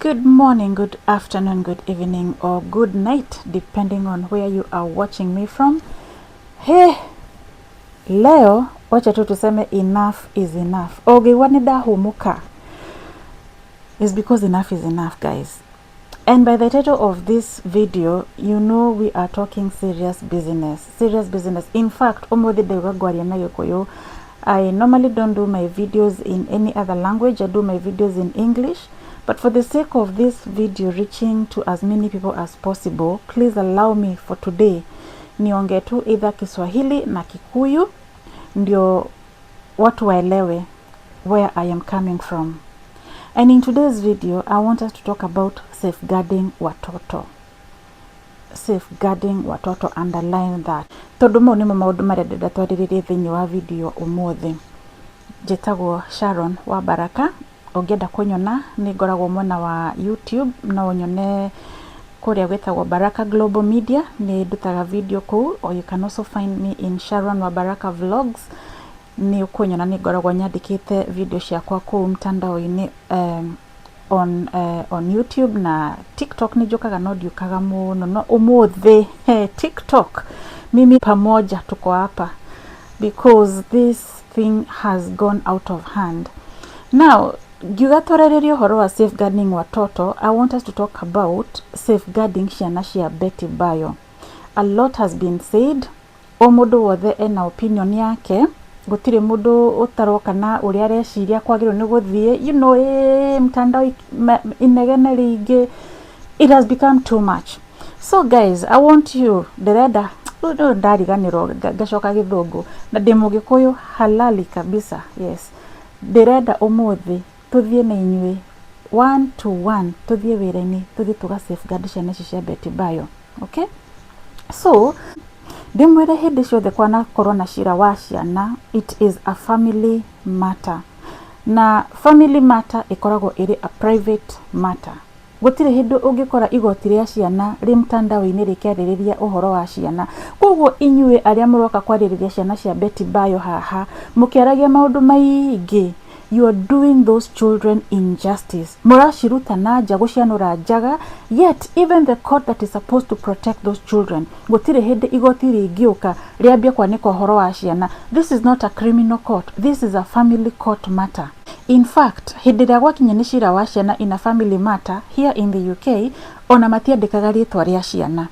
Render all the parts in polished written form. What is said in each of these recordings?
Good morning, good afternoon, good evening, or good night, depending on where you are watching me from. Hey, leo wacha tu tuseme enough is enough. Ogiwa nidahumuka is because enough is enough, guys. And by the title of this video, you know we are talking serious business. Serious business. In fact, I normally don't do my videos in any other language. I do my videos in English. But for the sake of this video reaching to as many people as possible, please allow me for today niongee tu either Kiswahili na Kikuyu ndio watu waelewe where I am coming from. And in today's video, I want us to talk about safeguarding watoto. Safeguarding watoto, underline that. Todumo ni maundu maria ndenda twariririe thiini wa video umuthi. Njitagwo Sharon wa Baraka. Ongenda kunyona ni ngoragwo mwena wa YouTube no nyone kuria gwetagwo Baraka Global Media, ni ndutaga video kuu, or you can also find me in Sharon wa Baraka Vlogs. Ni ukunyona ni ngoragwo nyandikite video ciakwa kuu mtandao-ini on YouTube na TikTok. Ni njukaga no ndiukaga muno no umuthi TikTok mimi pamoja tuko hapa because this thing has gone out of hand. Now gigatwarĩrĩria ũhoro wa safeguarding watoto, I want us to talk about safeguarding ciana cia Betty Bayo. A lot has been said. O mundu wothe ena opinion yake. Gutire mundu utaroka na uria areciria kwagirwo ni guthie, you know, mtandao inegene ringi. It has become too much. So guys, I want you ndirenda ndariganirwo gacoka githungu na ndimugikuyu halali kabisa. Yes, ndirenda umuthi tuthie na inywe 1 to 1 tuthie wira-ini tuthie tuga safeguard ciana cia Betty Bayo. Okay, so ndimwire hindi ciothe kwana corona shira wa ciana, it is a family matter, na family matter ikoragwo iri a private matter. Gutire hindu ungikora igoti ria ciana ri mtandao-ini rikiaririria uhoro wa ciana. Koguo inywe aria muroka kwaririria ciana cia Betty Bayo haha mukiaragia maundu maingi, you are doing those children injustice. Murashiruta na nja gucianura njaga, yet even the court that is supposed to protect those children gutire hindi igoti ringiuka riambia kwanika uhoro wa ciana. This is not a criminal court, this is a family court matter. In fact, hindi ria gwakinya ni cira wa ciana in a family matter here in the UK, ona matiandikaga ritwa ria ciana.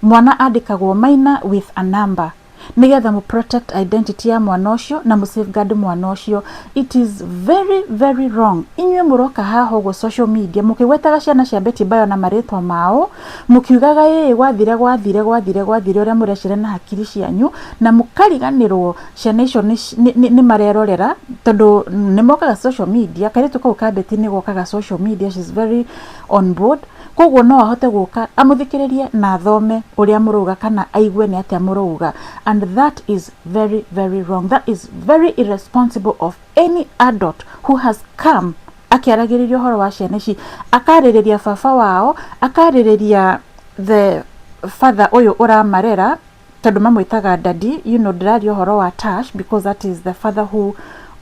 Mwana andikagwo minor with a number nigetha mu protect identity ya mwana ucio na mu safeguard mwana ucio. It is very very wrong. Inywe muroka haho go social media mukigwetaga ciana cia Betty Bayo na maritwa mao, mukiugaga gwathire uria murecire na hakiri cianyu, na mukariganirwo ciana icio ni marerorera tondu ni mokaga social media. Karitu kau ka Betty ni gokaga social media, she's very on board. Koguo no ahote guka amuthikiririe na thome uria muruga kana aigue ni atia muruga, and that is very very wrong. That is very irresponsible of any adult who has come akiaragiririo horo wa ciana ici, akaririria baba wao, akaririria the father oyo uramarera tondu mamwitaga daddy, you know, ndirario horo wa Tash because that is the father who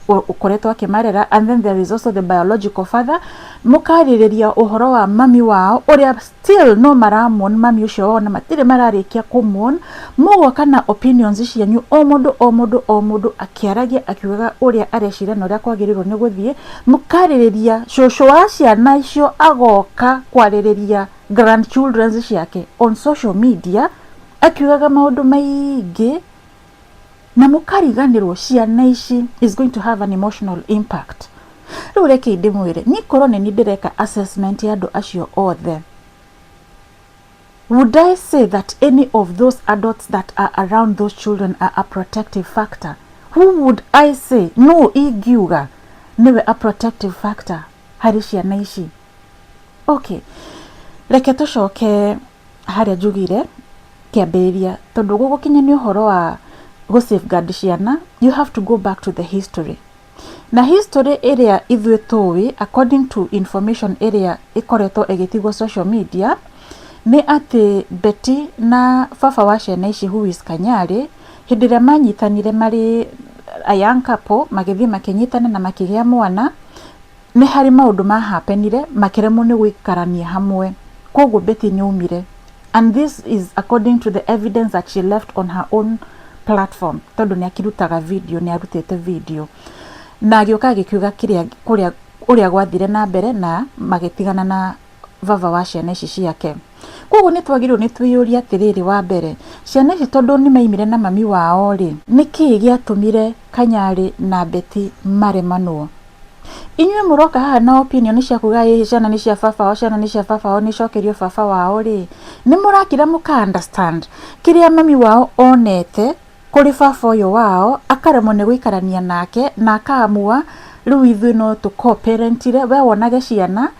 ukoretwo akimarera, and then there is also the biological father. Mukaririria uhoro wa mami wao uria still no maramon mami ucio na matire mararikia kumon. Mugoka na opinions cianyu o mundu akiaragia akiugaga uria arecira na uria kwagirirwo ni guthie. Mukaririria shosho wa ciana icio agoka kwaririria grandchildren ciake on social media akiugaga maundu maingi, na mukariganirwo ciana ici is going to have an emotional impact. Riu reke ndimwire ni korone ni ndireka assessment ya andu acio othe. Would I say that any of those adults that are around those children are a protective factor? Who would I say no igiuga niwe a protective factor hari ciana ici? Okay, reke tucoke haria njugire kiambiriria tondu gugukinya ni uhoro wa go safeguard ciana, you have to go back to the history. Na history area ithuĩ tũĩ, according to information area ikoretwo ĩgĩtigwo social media, ni ati Betty na baba wa ciana ici who is Kanyari, hindi ĩrĩa manyitanire mari a young couple, magĩthiĩ makinyitana na makĩgĩa mwana, nĩ harĩ maũndũ mahapenire makĩremwo nĩ gũikarania hamwe, koguo Betty nĩaumire. And this is according to the evidence that she left on her own platform, tondũ nĩakirutaga video, nĩarutĩte video na agĩũka agĩkiuga ũrĩa gwathire na mbere na magĩtigana na vava wa ciana ici ciake. Koguo nĩtwagĩrĩirwo nĩtwĩyũria atĩrĩrĩ, wa mbere, ciana ici tondũ nĩmaimire na mami wao rĩ, nĩkĩĩ gĩatũmire Kanyari na Betty maremanwo? Inyuĩ mũroka haha na opinion cia kuga ciana nĩ cia baba wao, ciana nĩ cia baba wao, nĩcokerio baba wao rĩ, nĩ mũrakira mũka understand kĩrĩa mami wao onete kũrĩ baba ũyũ wao, akaremwo nĩ gũikarania nake na akaamua rĩu ithuĩ no tũ-co-parentire, we wonage ciana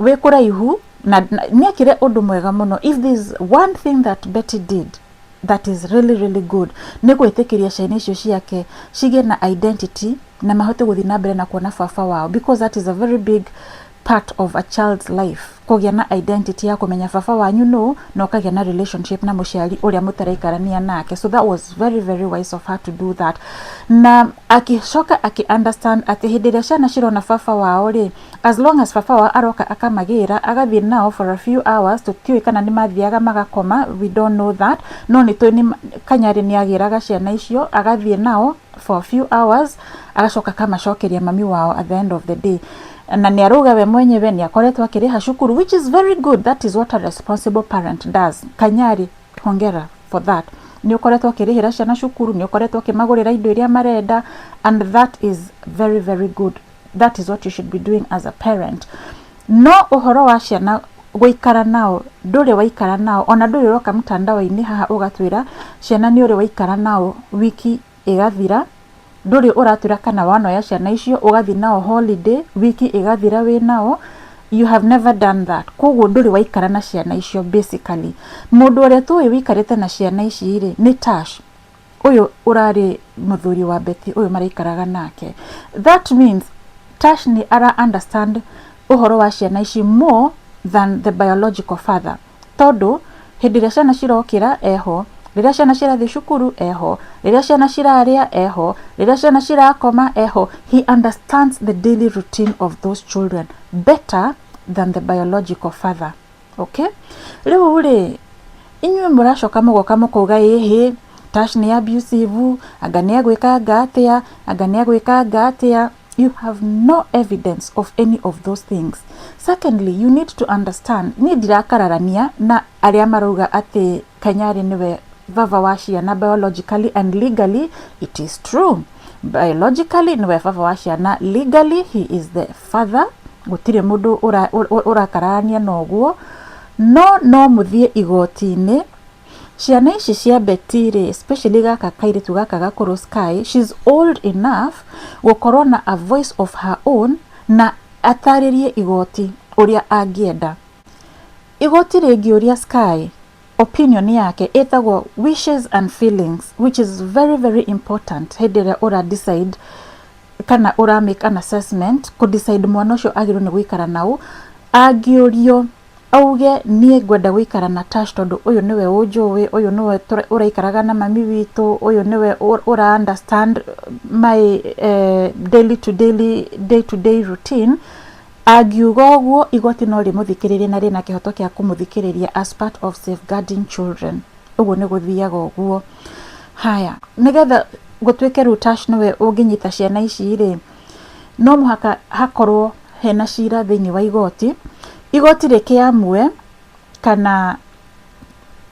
wĩ kũraihu na nĩekire ũndũ mwega mũno. If there's one thing that Betty did that is really good, nĩ gwĩtĩkĩria ciana icio ciake cigĩe na identity na mahote gũthiĩ na mbere na kuona baba wao, because that is a very big part of a child's life, kũgĩa na identity ya kũmenya baba wanyu no, na ũkagĩa na relationship na mũciari ũrĩa mũtaraikarania nake. So that was very wise of her to do that. Na akicoka understand atĩ hĩndĩ ĩrĩa ciana cirona baba wao rĩ, as long as baba wao aroka akamagĩra, agathiĩ nao for a few hours, tũtiũĩ kana nĩ mathiaga magakoma, we don't know that, no nĩtũĩ Kanyari nĩagĩraga ciana icio, agathiĩ nao for a few hours, agacoka kamacokeria mami wao at the end of the day. Na nĩaruga we mwenyewe nĩakoretwo akĩrĩha cukuru, which is very good. That is what a responsible parent does. Kanyari, hongera for that. Nĩukoretwo akĩrĩhĩra ciana cukuru, nĩukoretwo akĩmagũrĩra indo iria marenda, and that is very good. That is what you should be doing as a parent. No ũhoro wa ciana gũikara nao, ndũrĩ waikara nao, ona ndũrĩ ũroka mtandao-inĩ haha ũgatwĩra ciana nĩ ũrĩ waikara nao wiki ĩgathira, ndũrĩ ũratwĩra kana wanoya ciana icio ũgathiĩ nao holiday wiki ĩgathira wĩ nao. You have never done that. Koguo ndũrĩ waikara na ciana icio. Basically mũndũ ũrĩa tũĩ wikarĩte na ciana ici rĩ nĩ Tash, ũyũ ũrarĩ mũthuri wa Betty, ũyũ maraikaraga nake. That means Tash nĩ ara understand ũhoro wa ciana ici more than the biological father, tondũ hĩndĩ ĩrĩa ciana cirokĩra eho, rĩrĩa ciana cirathiĩ cukuru eho, rĩrĩa ciana cirarĩa eho, rĩrĩa ciana cirakoma eho. He understands the daily routine of those children better than the biological father. Okay, rĩu rĩ, inyuĩ mũracoka mũgoka mũkauga ĩhĩ Tash nĩ abusive, anga nĩ agwĩkanga atĩa, anga nĩ agwĩkanga atĩa. You have no evidence of any of those things. Secondly, you need to understand, niĩ ndirakararania na arĩa marauga atĩ Kanyari nĩwe vava wa ciana biologically and legally. It is true, biologically nĩwe vava wa ciana, legally he is the father. Gũtirĩ mũndũ ũrakararania na ũguo. No mũthiĩ igoti-inĩ, ciana ici cia Betty rĩ, especially gaka kairĩtu gaka gakũrũ Sky, she's old enough gũkorwo na a voice of her own na atarĩrie igoti ũrĩa angĩenda. Igoti rĩngĩũria Sky opinion yake ĩtagwo wishes and feelings, which is very important hĩndĩ ĩrĩa ũra decide kana ũra make an assessment kũ decide mwana ũcio agĩrĩirwo nĩ gũikara nao. Angĩũrio auge niĩ ngwenda gũikara na Tash tondũ ũyũ nĩwe ũnjũĩ, ũyũ nĩwe ũraikaraga na mami witũ, ũyũ nĩwe ũra understand my day to day routine. Angiuga ũguo, igoti no rĩmũthikĩrĩrie na rĩna kĩhoto kĩa kũmũthikĩrĩria as part of safeguarding children. Ũguo nĩ gũthiaga ũguo. Haya, nĩgetha gũtuĩke rĩu Tash nĩwe ũngĩnyita ciana ici rĩ, no mũhaka hakorwo hena cira thĩinĩ wa igoti. Igoti rĩkĩamue kana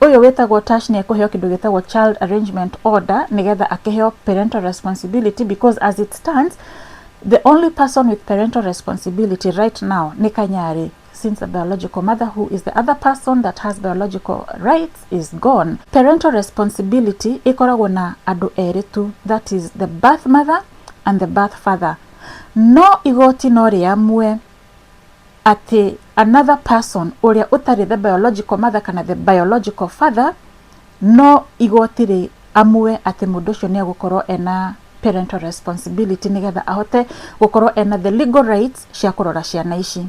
ũyũ wĩtagwo Tash nĩ ekũheo kĩndũ gĩtagwo child arrangement order, nĩgetha akĩheo parental responsibility, because as it stands the only person with parental responsibility right now ni Kanyari, since the biological mother, who is the other person that has biological rights, is gone. Parental responsibility ikoragwo na andũ erĩ tu, that is the birth mother and the birth father. No igoti no rĩamue atĩ another person ũrĩa ũtarĩ the biological mother kana the biological father, no igoti rĩamue atĩ mũndũ ũcio nĩ agũkorwo ena parental responsibility, nĩgetha ahote gũkorwo ena the legal rights cia kũrora ciana ici.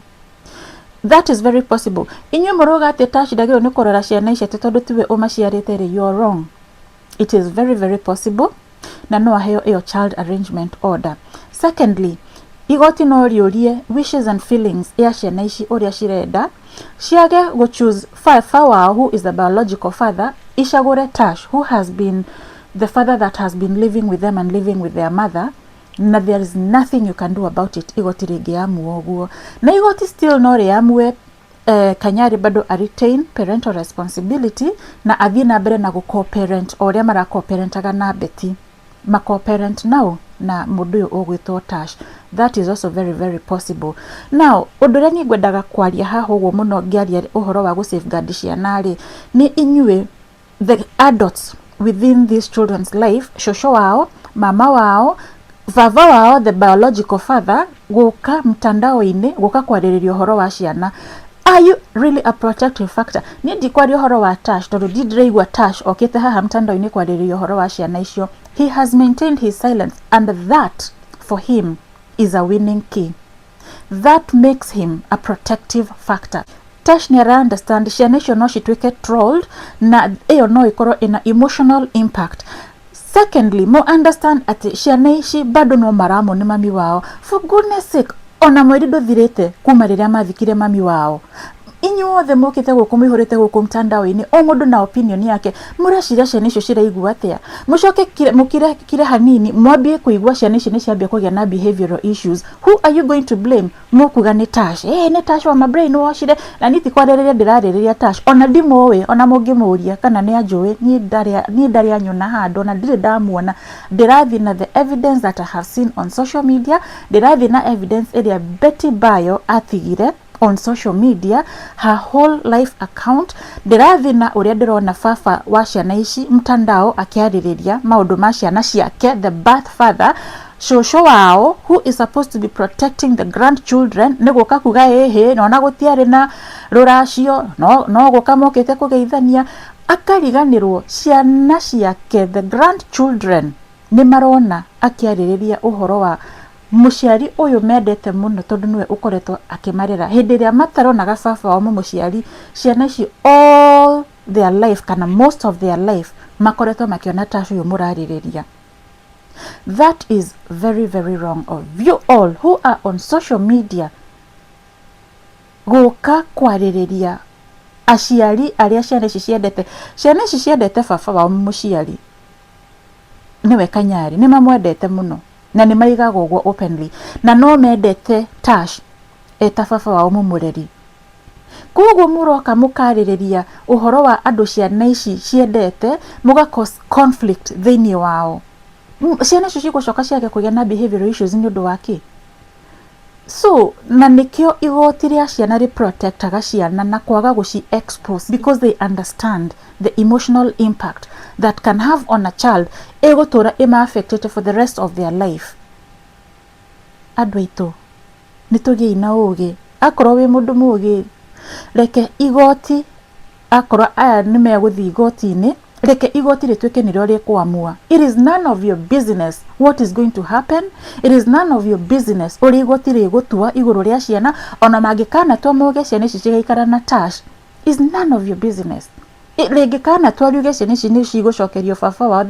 That is very possible. Inyuĩ mũrauga atĩ Tash ndagĩrĩirwo nĩ kũrora ciana ici atĩ tondũ tiwe ũmaciarĩte rĩ, you are wrong. It is very possible na no aheo ĩyo child arrangement order. Secondly, igoti no rĩũrie wishes and feelings ya ciana ici ũrĩa cirenda, ciage go choose father wao who is the biological father, icagũre Tash who has been the father that has been living with them and living with their mother, na there is nothing you can do about it. Igoti rĩngĩamua ũguo, na igoti still no rĩamue Kanyari bado a retain parental responsibility na athiĩ na mbere na gũ-co-parent o ũrĩa mara-co-parentaga na Betty, ma-co-parent nao na mũndũ ũyũ ũgwĩtwo Tash. That is also very very possible. Now ũndũ ũrĩa niĩ ngwendaga kwaria haha ũguo mũno ngĩaria ũhoro wa gũ-safeguard ciana-rĩ, nĩ inyuĩ the adults within these children's life, shosho wao, mama wao, baba wao, the biological father, gũka mtandao-inĩ gũka kwarĩrĩria ũhoro wa ciana. Are you really a protective factor? Niĩ ndikwaria ũhoro wa Tash tondũ ndiraigua Tash okĩte haha mtandao-inĩ kwarĩrĩria ũhoro wa ciana icio. He has maintained his silence, and that for him is a winning key. That makes him a protective factor. Tash nĩ understand ciana icio no cituĩke trolled, na ĩyo no ĩkorwo ina emotional impact. Secondly, mo understand ati ciana ici bado no maramo nĩ mami wao. For goodness sake, ona mweri ndũthirĩte kuma rĩrĩa mathikire mami wao. Inyuothe mũkĩte gũkũ mũihũrĩte gũkũ mtandao-inĩ, o mũndũ na opinion yake. Mũreciria ciana icio ciraigua atĩa? Mũcoke mũkire hanini mwambie kũigua ciana ici nĩ ciambia kũgĩa na behavioral issues. Who are you going to blame? Mũkuga nĩ Tash. Nĩ Tash wa my brain washire. Na niti kwarĩrĩria ndĩrarĩrĩria Tash. Ona ndimũĩ, ona mũngĩmũria kana nĩ anjũĩ, niĩ ndarĩ anyona handũ na ndirĩ ndamuona. Ndĩrathi na the evidence that I have seen on social media. Ndĩrathi na evidence ĩrĩa Betty Bayo atigire on social media, her whole life account. Ndĩrathi na ũrĩa ndĩrona baba wa ciana ici mtandao akĩarĩrĩria maũndũ ma ciana ciake, the birth father, shosho wao who is supposed to be protecting the grandchildren, nĩ gũka kuga na ona gũtiarĩ na rũracio, no gũka mokĩte kũgeithania, akariganĩrwo ciana ciake, the grandchildren, nĩ marona akĩarĩrĩria ũhoro wa mũciari ũyũ mendete mũno tondũ nĩwe ũkoretwo akĩmarera hĩndĩ ĩrĩa mataronaga baba wao mũciari. Ciana ici all their life kana most of their life makoretwo makĩona Tash ũyũ mũrarĩrĩria. That is very very wrong of you all who are on social media gũka kwarĩrĩria aciari arĩa ciana ici ciendete. Ciana ici ciendete baba wao mũciari nĩwe Kanyari, nĩ mamwendete mũno na nĩ maigaga ũguo openly, na no mendete Tash eta baba wao mũmũreri. Koguo mũroka mũkarĩrĩria ũhoro wa andũ ciana ici ciendete, mũga cause conflict thĩinĩ wao. Ciana ici cigũcoka ciage kũgĩa na behavioral issues nĩ ũndũ wa kĩ? So na nĩkĩo igoti rĩa ciana rĩprotectaga ciana na kwaga gũci expose, because they understand the emotional impact that can have on a child egũtũra affected for the rest of their life. Andũ aitũ nĩtũgĩei na ũgĩ. Akorwo wĩ mũndũ mũgĩ, reke igoti, akorwo aya nĩ megũthiĩ igoti-inĩ, reke igoti rĩtuĩke nĩrĩo rĩkwamua. It is none of your business what is going to happen. It is none of your business ũrĩa igoti rĩgũtua igũrũ rĩa ciana, ona mangĩkanatua moge ciana ici cigaikara na Tash. Is none of your business. Rĩngĩkanatua riuge ciana ici nĩ cigũcokerio baba wao,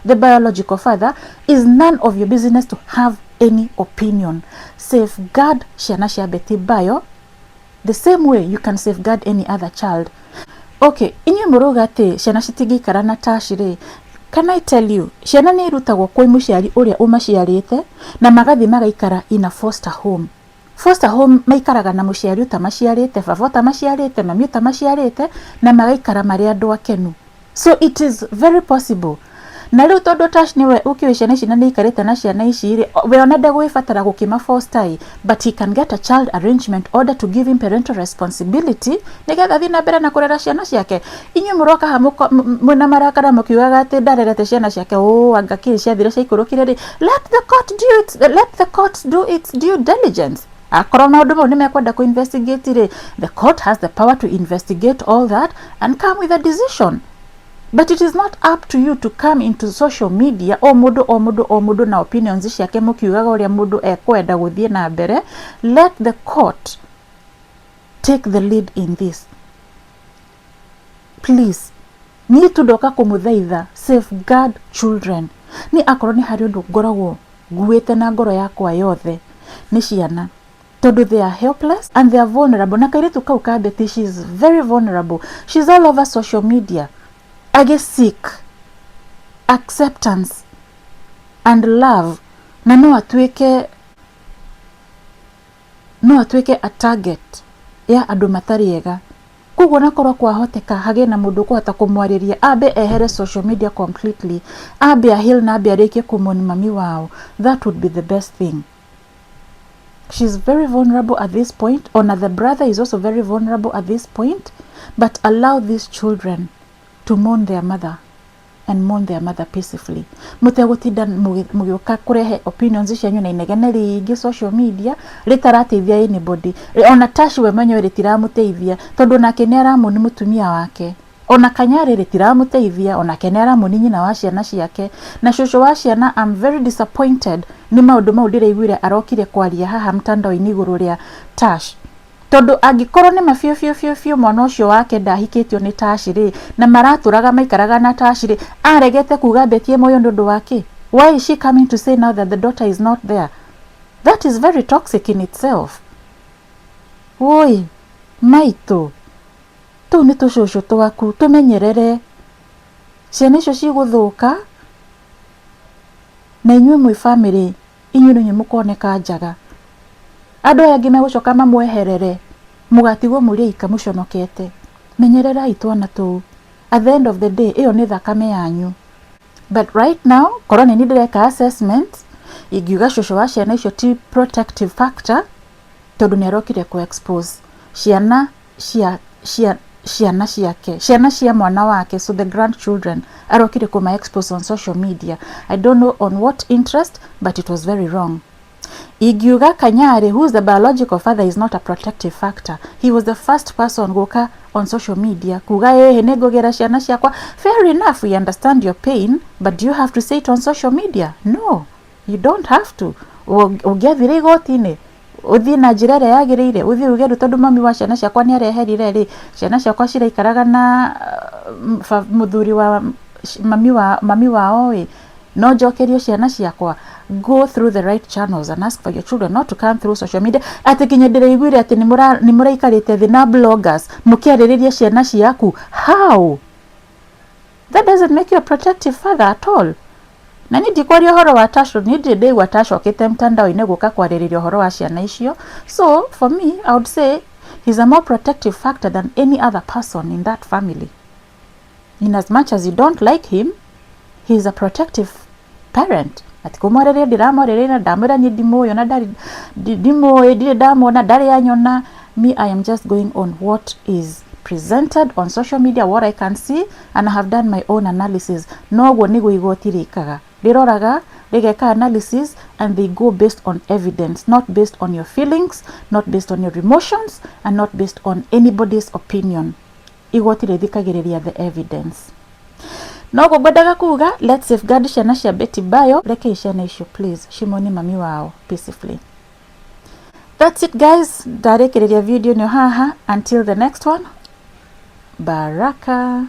the biological father, is none of your business to have any opinion. Safeguard ciana cia Betty Bayo the same way you can safeguard any other child. Okay, inyuĩ mũrauga atĩ ciana citingĩikara na Tash rĩ, can I tell you, ciana nĩ irutagwo kwĩ mũciari ũrĩa ũmaciarĩte na magathiĩ magaikara in a foster home. Foster home maikaraga na mũciari ũtamaciarĩte, baba ũtamaciarĩte, mami ũtamaciarĩte, na magaikara marĩ andũ akenu. So it is very possible. Na rĩu tondũ Tash nĩwe ũkĩũĩ ciana ici na nĩikarĩte na ciana ici rĩ, we ona ndegũĩbatara gũkĩma foster, but he can get a child arrangement order to give him parental responsibility nĩgetha thiĩ na mbere na kũrera ciana ciake. Inyuĩ mũroka ha mwĩna marakara mũkiugaga atĩ ndarerete ciana ciake, anga kĩrĩ ciathire ciaikũrũkire rĩ. Let the court do its due diligence. Akorwo maũndũ mau nĩmekwenda kũ-investigate rĩ, the court has the power to investigate all that and come with a decision. But it is not up to you to come into social media o mũndũ na opinions ciake mũkiugaga ũrĩa mũndũ ekwenda gũthiĩ na mbere. Let the court take the lead in this. Please, niĩ tu ndoka kũmũthaitha, safeguard children. Ni akorwo nĩ harĩ ũndũ ngoragwo nguite na ngoro yakwa yothe ni ciana tondu they are helpless and they are vulnerable. Na kairitu kau ka Betty, she is very vulnerable. She's all over social media seek acceptance and love, na no atuike a target ya andu matari ega. Kuguo nakorwo kwahoteka hage na mundu kuhota kumwariria abe ehere social media completely, abe heal na abe areke kumoni mami wao, that would be the best thing. She's very vulnerable at this point. Ona the brother is also very vulnerable at this point, but allow these children to mourn their mother and mourn their mother peacefully. Mutegutinda mugioka kurehe opinions cianyu na inegene ringi social media ritarateithia anybody. Ona Tashi we mwenyewe ritiramuteithia tondu nake ni aramuni mutumia wake. Ona Kanyari ritiramuteithia, ona Kenya aramuni nyina wa ciana ciake. Na shosho wa ciana, I'm very disappointed ni maundu mau ndireiguire arokire kwaria haha mtandao-ini iguru ria Tash. Tondu angikorwo ni mafio mwana ucio wake ndahikitio ni Tashi ri na maraturaga maikaraga na Tashi ri aregete kuga Betty moyo ndundu wake. Why is she coming to say now that the daughter is not there? That is very toxic in itself. Oi maito, tu ni tushosho twaku tumenyerere ciana icio ciguthuka na inyuĩ mwi family inyuĩ nĩ mukoneka njaga. Andu aya angĩ megũcoka mamweherere mugatigwo mũrĩ ika mũconokete. Menyererai twana tũu. At the end of the day iyo nĩ thakame yanyu. But right now korwo nĩ ndireka assessment ingiuga shosho wa ciana icio ti protective factor tondu nĩ arokire ku expose ciana cia mwana wake, so the grandchildren arokire kuma expose on social media. I don't know on what interest, but it was very wrong. Igiuga Kanyari, who is the biological father, is not a protective factor. He was the first person goka on social media kuga negogera ciana ciakwa. Fair enough, we understand your pain, but do you have to say it on social media? No, you don't have to. Ugiathire igoti-ini uthie na njira ĩrĩa yagĩrĩire, uthie uge tondu mami wa ciana ciakwa ni areherire ri ciana ciakwa ciraikaraga na muthuri wa mami wao no njokerio ciana ciakwa. Go through the right channels and ask for your children not to come through social media. Ati kinya ndireiguire ati ni muraikarite thi na bloggers mukiaririria ciana ciaku. How? That doesn't make you a protective father at all. Na ni ndikwaria horo wa Tasho, ni ndigwa Tasho okite mtandao-ini guka kwaririria horo wa ciana icio. So for me, I would say he's a more protective factor than any other person in that family. In as much as you don't like him, he's a protective parent. Ati kumwareria ndiramwareria na ndamwira ni ndimoyo na ndimoyo ndire ndamwona ndari yanyona. Me, I am just going on what is presented on social media, what I can see, and I have done my own analysis. Noguo nigo igoti rikaga riroraga rigeka analysis, and they go based on evidence, not based on your feelings, not based on your emotions, and not based on anybody's opinion. Igoti rithikagiriria the evidence. Noguo ngwendaga kuga, let's safeguard ciana cia Betty Bayo. Reke ciana icio please shimoni mami wao peacefully. That's it guys, ndarekereria video nyo haha. Until the next one, Baraka.